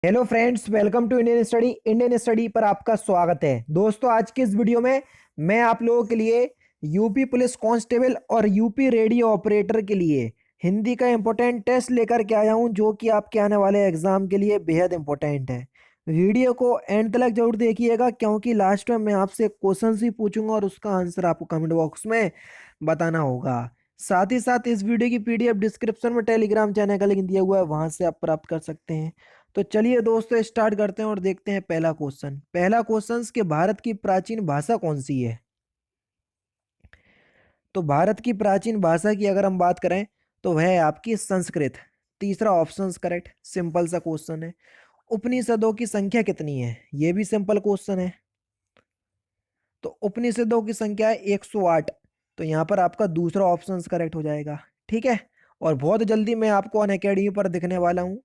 Hello friends, welcome to Indian study पर आपका स्वागत है। दोस्तों, आज की इस वीडियो में मैं आप लोगों के लिए यूपी पुलिस कांस्टेबल और यूपी रेडियो ऑपरेटर के लिए हिंदी का इंपॉर्टेंट टेस्ट लेकर के आया हूं, जो कि आपके आने वाले एग्जाम के लिए बेहद इंपॉर्टेंट है। वीडियो को एंड तक जरूर देखिएगा, क्योंकि लास्ट में मैं आपसे क्वेश्चन भी पूछूंगा और उसका आंसर आपको कमेंट बॉक्स में बताना होगा। साथ ही साथ इस वीडियो की पीडीएफ डिस्क्रिप्शन में टेलीग्राम चैनल का लिंक दिया हुआ है, वहां से आप प्राप्त कर सकते हैं। तो चलिए दोस्तों, स्टार्ट करते हैं और देखते हैं पहला क्वेश्चन कि भारत की प्राचीन भाषा कौन सी है। तो भारत की प्राचीन भाषा की अगर हम बात करें तो वह है आपकी संस्कृत। तीसरा ऑप्शन करेक्ट। सिंपल सा क्वेश्चन है। उपनिषदों की संख्या कितनी है, यह भी सिंपल क्वेश्चन है। तो उपनिषदों की संख्या है 108। तो यहाँ पर आपका दूसरा ऑप्शन करेक्ट हो जाएगा। ठीक है। और बहुत जल्दी मैं आपको अनअकैडमी पर दिखने वाला हूँ।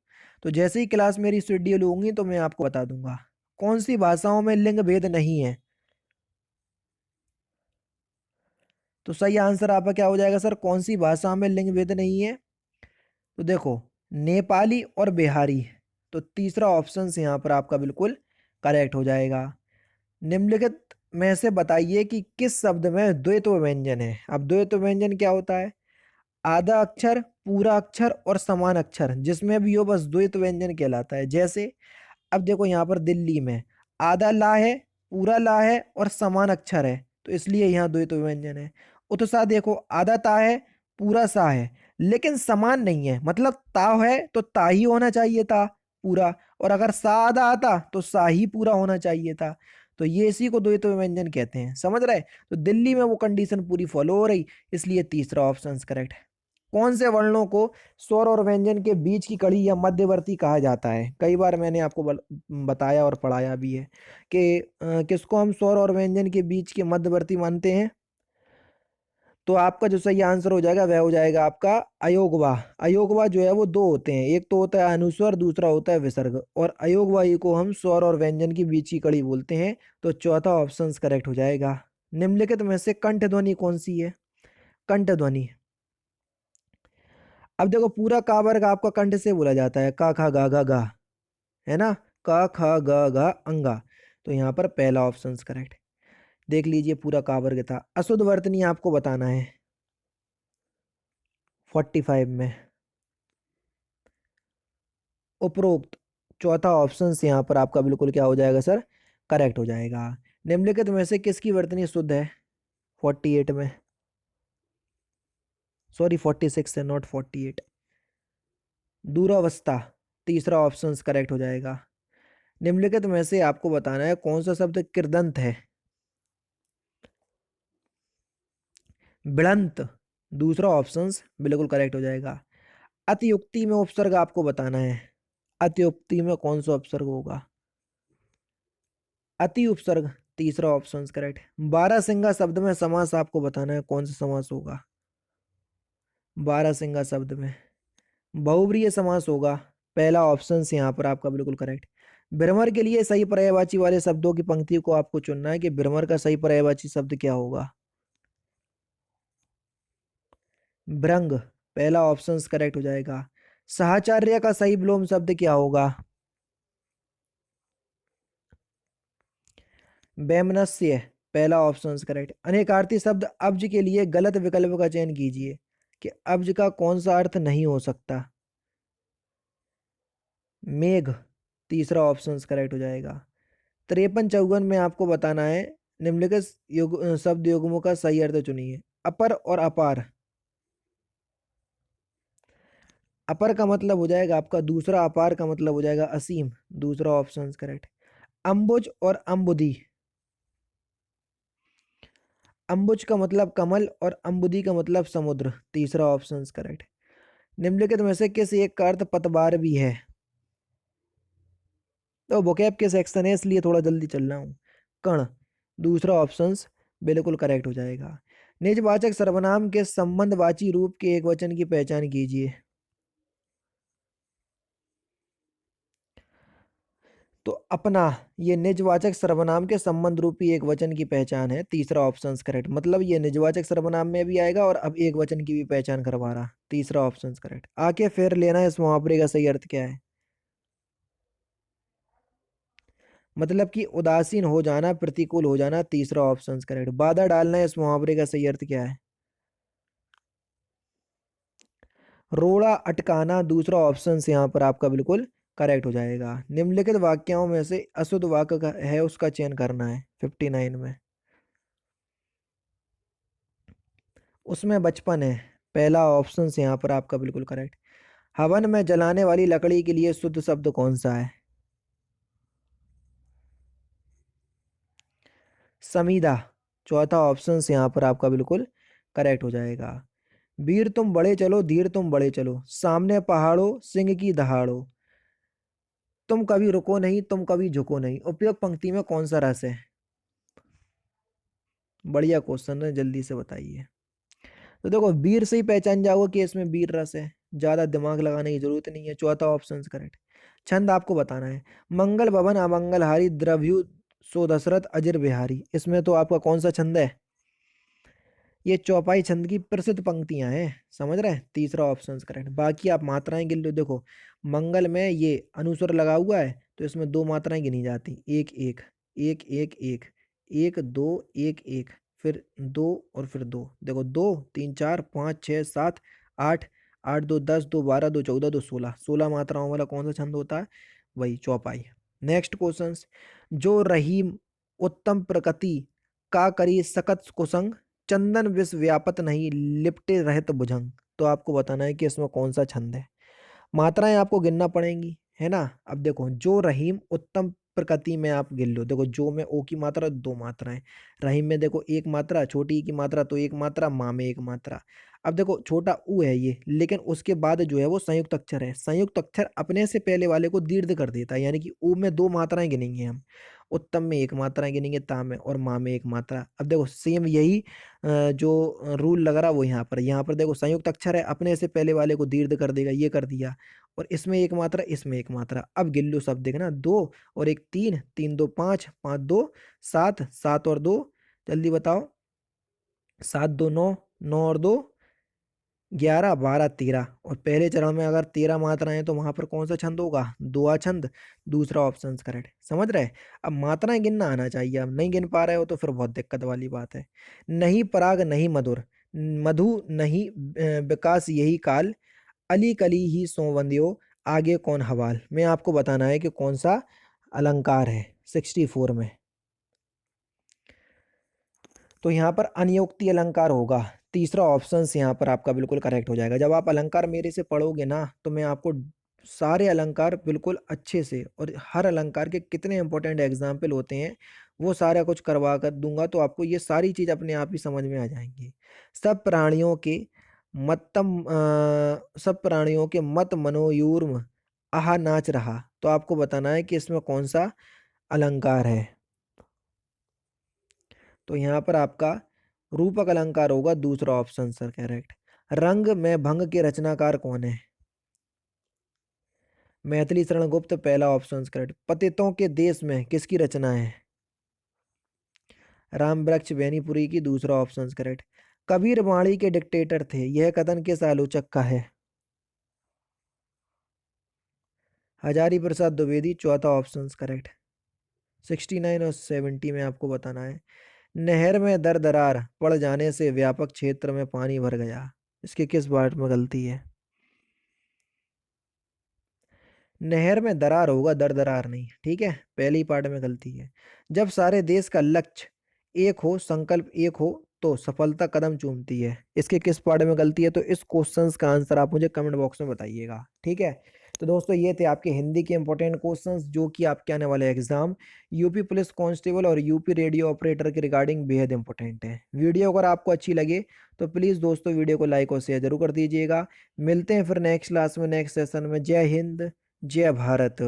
तो जैसे ही क्लास मेरी शेड्यूल होंगी तो मैं आपको बता दूंगा। कौन सी भाषाओं में लिंग भेद नहीं है। तो सही आंसर आपका क्या हो जाएगा सर, कौन सी भाषा में लिंग भेद नहीं है। तो देखो, नेपाली और बिहारी। तो तीसरा ऑप्शन यहाँ पर आपका बिल्कुल करेक्ट हो जाएगा। निम्नलिखित में से बताइए कि किस शब्द में द्वैत्व व्यंजन है। अब द्वैत्व व्यंजन क्या होता है? आधा अक्षर, पूरा अक्षर और समान अक्षर, जिसमें भी हो बस द्वैत व्यंजन कहलाता है। जैसे अब देखो, यहाँ पर दिल्ली में आधा ला है, पूरा ला है और समान अक्षर है, तो इसलिए यहाँ द्वैत व्यंजन है। उत्साह देखो, आधा ता है, पूरा सा है, लेकिन समान नहीं है। मतलब ता है तो ता ही होना चाहिए था पूरा, और अगर सा आधा आता तो सा ही पूरा होना चाहिए था। तो ये इसी को द्वैत व्यंजन कहते हैं, समझ रहे। तो दिल्ली में वो कंडीशन पूरी फॉलो हो रही, इसलिए तीसरा ऑप्शन करेक्ट है। कौन से वर्णों को स्वर और व्यंजन के बीच की कड़ी या मध्यवर्ती कहा जाता है? कई बार मैंने आपको बताया और पढ़ाया भी है कि किसको हम स्वर और व्यंजन के बीच के मध्यवर्ती मानते हैं। तो आपका जो सही आंसर हो जाएगा वह हो जाएगा आपका अयोगवा। अयोगवा जो है वो दो होते हैं, एक तो होता है अनुस्वर, दूसरा होता है विसर्ग, और अयोगवाई को हम स्वर और व्यंजन की बीच की कड़ी बोलते हैं। तो चौथा ऑप्शन करेक्ट हो जाएगा। निम्नलिखित में से कंठ ध्वनि कौन सी है? कंठ ध्वनि। अब देखो, पूरा का वर्ग आपका कंठ से बोला जाता है, का खा गा गा गा, है ना। का खा गा गा अंगा। तो यहाँ पर पहला ऑप्शन करेक्ट। देख लीजिए, पूरा का वर्ग था। अशुद्ध वर्तनी आपको बताना है 45 में। उपरोक्त चौथा ऑप्शन से यहाँ पर आपका बिल्कुल क्या हो जाएगा सर, करेक्ट हो जाएगा। निम्नलिखित में से किसकी वर्तनी शुद्ध है? 48 में, सॉरी 46 है, नॉट 48। दूरावस्था, तीसरा ऑप्शन करेक्ट हो जाएगा। निम्नलिखित में से आपको बताना है कौन सा शब्द कृदंत है? बिड़ंत, दूसरा ऑप्शन बिल्कुल करेक्ट हो जाएगा। अतियुक्ति में उपसर्ग आपको बताना है। अतियुक्ति में कौन सा उपसर्ग होगा? अति उपसर्ग, तीसरा ऑप्शन करेक्ट। बारहसिंगा शब्द में समास आपको बताना है, कौन सा समास होगा? बारहसिंगा शब्द में बहुव्रीहि समास होगा। पहला ऑप्शन यहाँ पर आपका बिल्कुल करेक्ट। भ्रमर के लिए सही पर्यायवाची वाले शब्दों की पंक्ति को आपको चुनना है कि भ्रमर का सही पर्यायवाची शब्द क्या होगा। भ्रंग, पहला ऑप्शन करेक्ट हो जाएगा। साहचर्य का सही विलोम शब्द क्या होगा? वैमनस्य, पहला ऑप्शन करेक्ट। अनेकार्थी शब्द अब्ज के लिए गलत विकल्प का चयन कीजिए कि अब्ज का कौन सा अर्थ नहीं हो सकता। मेघ, तीसरा ऑप्शन करेक्ट हो जाएगा। 53-54 में आपको बताना है निम्नलिखित शब्द युग्मों का सही अर्थ चुनिए। अपर और अपार। अपर का मतलब हो जाएगा आपका दूसरा, अपार का मतलब हो जाएगा असीम, दूसरा ऑप्शन करेक्ट। अंबुज और अंबुदी। अंबुज का मतलब कमल और अंबुदी का मतलब समुद्र, तीसरा ऑप्शन करेक्ट। निम्नलिखित में से किस एक का अर्थ पतवार भी है? तो वोकैब के सेक्शन है, इसलिए थोड़ा जल्दी चल रहा हूँ। कण, दूसरा ऑप्शन बिल्कुल करेक्ट हो जाएगा। निजवाचक सर्वनाम के संबंधवाची रूप के एक वचन की पहचान कीजिए। तो अपना, ये निजवाचक सर्वनाम के संबंध रूपी एक वचन की पहचान है, तीसरा ऑप्शन करेक्ट। मतलब ये निजवाचक सर्वनाम में भी आएगा और अब एक वचन की भी पहचान करवा रहा, तीसरा ऑप्शन करेक्ट। आके फिर लेना, इस मुहावरे का सही अर्थ क्या है? मतलब कि उदासीन हो जाना, प्रतिकूल हो जाना, तीसरा ऑप्शन करेक्ट। बाधा डालना इस मुहावरे का सही अर्थ क्या है? रोड़ा अटकाना, दूसरा ऑप्शन यहाँ पर आपका बिल्कुल करेक्ट हो जाएगा। निम्नलिखित वाक्यों में से अशुद्ध वाक्य है उसका चयन करना है 59 में। उसमें बचपन है, पहला ऑप्शन यहाँ पर आपका बिल्कुल करेक्ट। हवन में जलाने वाली लकड़ी के लिए शुद्ध शब्द कौन सा है? समीदा, चौथा ऑप्शन यहाँ पर आपका बिल्कुल करेक्ट हो जाएगा। वीर तुम बड़े चलो, धीर तुम बड़े चलो, सामने पहाड़ो सिंह की दहाड़ो, तुम कभी रुको नहीं, तुम कभी झुको नहीं, उपयुक्त पंक्ति में कौन सा रस है? बढ़िया क्वेश्चन है, जल्दी से बताइए। तो देखो वीर से ही पहचान जाओगे कि इसमें वीर रस है, ज्यादा दिमाग लगाने की जरूरत नहीं है, चौथा ऑप्शन करेक्ट। छंद आपको बताना है। मंगल भवन अमंगलहारी द्रव्यु सो दशरथ अजिर बिहारी, इसमें तो आपका कौन सा छंद है? ये चौपाई छंद की प्रसिद्ध पंक्तियां हैं, समझ रहे हैं, तीसरा ऑप्शन करेक्ट। बाकी आप मात्राएं गिन लो, देखो मंगल में ये अनुस्वर लगा हुआ है तो इसमें दो मात्राएं गिनी जाती, एक एक, एक एक एक, एक दो, एक एक, फिर दो और फिर दो, देखो दो तीन चार पाँच छः सात आठ, आठ दो 10, दो 12, दो 14, दो 16, 16 मात्राओं वाला कौन सा छंद होता है? वही चौपाई। नेक्स्ट क्वेश्चन, जो रहीम उत्तम प्रकृति का करी सकत कुसंग, चंदन विष व्यापत नहीं लिपटे रहत भुजंग, तो आपको बताना है कि इसमें कौन सा छंद है। मात्राएं आपको गिनना पड़ेंगी, है ना। अब देखो जो रहीम उत्तम प्रकृति में आप गिन लो, देखो जो में ओ की मात्रा दो मात्राएं, रहीम में देखो एक मात्रा, छोटी ई की मात्रा तो एक मात्रा, माँ में एक मात्रा। अब देखो छोटा ऊ है ये, लेकिन उसके बाद जो है वो संयुक्त अक्षर है, संयुक्त अक्षर अपने से पहले वाले को दीर्घ कर देता है, यानी कि ऊ में दो मात्राएं गिनेंगे हम, उत्तम में एक मात्रा गिनेंगे, ता में, और माँ में एक मात्रा। अब देखो सेम यही जो रूल लग रहा वो यहाँ पर देखो संयुक्त अक्षर है, अपने से पहले वाले को दीर्घ कर देगा, ये कर दिया, और इसमें एक मात्रा, इसमें एक मात्रा। अब गिल्लू शब्द देखना, दो और एक तीन, तीन दो पाँच, पाँच दो सात, सात और दो, जल्दी बताओ, सात दो नौ, नौ और दो 11, 12, 13, और पहले चरण में अगर 13 मात्राएं तो वहां पर कौन सा छंद होगा? दुआ छंद, दूसरा ऑप्शन करेक्ट, समझ रहे? अब मात्राएं गिनना आना चाहिए, अब नहीं गिन पा रहे हो तो फिर बहुत दिक्कत वाली बात है। नहीं पराग नहीं मधुर, मधु नहीं विकास यही काल, अली कली ही सोवंदियो, आगे कौन हवाल, में आपको बताना है कि कौन सा अलंकार है 64 में। तो यहाँ पर अनियोक्ति अलंकार होगा, तीसरा ऑप्शन यहाँ पर आपका बिल्कुल करेक्ट हो जाएगा। जब आप अलंकार मेरे से पढ़ोगे ना तो मैं आपको सारे अलंकार बिल्कुल अच्छे से, और हर अलंकार के कितने इंपॉर्टेंट एग्जाम्पल होते हैं वो सारा कुछ करवा कर दूंगा, तो आपको ये सारी चीज अपने आप ही समझ में आ जाएंगी। सब प्राणियों के सब प्राणियों के मत मनोयूर्म आहा नाच रहा, तो आपको बताना है कि इसमें कौन सा अलंकार है। तो यहाँ पर आपका रूपक अलंकार होगा, दूसरा ऑप्शन सर करेक्ट। रंग में भंग के रचनाकार कौन है? मैथिली शरण गुप्त, पहला ऑप्शन करेक्ट। पतितों के देश में किसकी रचना है? राम वृक्ष बेनीपुरी की, दूसरा ऑप्शन करेक्ट। कबीर वाणी के डिक्टेटर थे, यह कथन किस आलोचक का है? हजारी प्रसाद द्विवेदी, चौथा ऑप्शन करेक्ट। 69 और 70 में आपको बताना है। नहर में दर दरार पड़ जाने से व्यापक क्षेत्र में पानी भर गया, इसके किस पार्ट में गलती है? नहर में दरार होगा, दर दरार नहीं, ठीक है, पहली पार्ट में गलती है। जब सारे देश का लक्ष्य एक हो, संकल्प एक हो, तो सफलता कदम चूमती है, इसके किस पार्ट में गलती है? तो इस क्वेश्चन का आंसर आप मुझे कमेंट बॉक्स में बताइएगा, ठीक है। तो दोस्तों ये थे आपके हिंदी के इंपॉर्टेंट क्वेश्चंस जो कि आपके आने वाले एग्जाम यूपी पुलिस कांस्टेबल और यूपी रेडियो ऑपरेटर के रिगार्डिंग बेहद इंपॉर्टेंट है। वीडियो अगर आपको अच्छी लगे तो प्लीज़ दोस्तों वीडियो को लाइक और शेयर जरूर कर दीजिएगा। मिलते हैं फिर नेक्स्ट क्लास में, नेक्स्ट सेशन में। जय हिंद, जय भारत।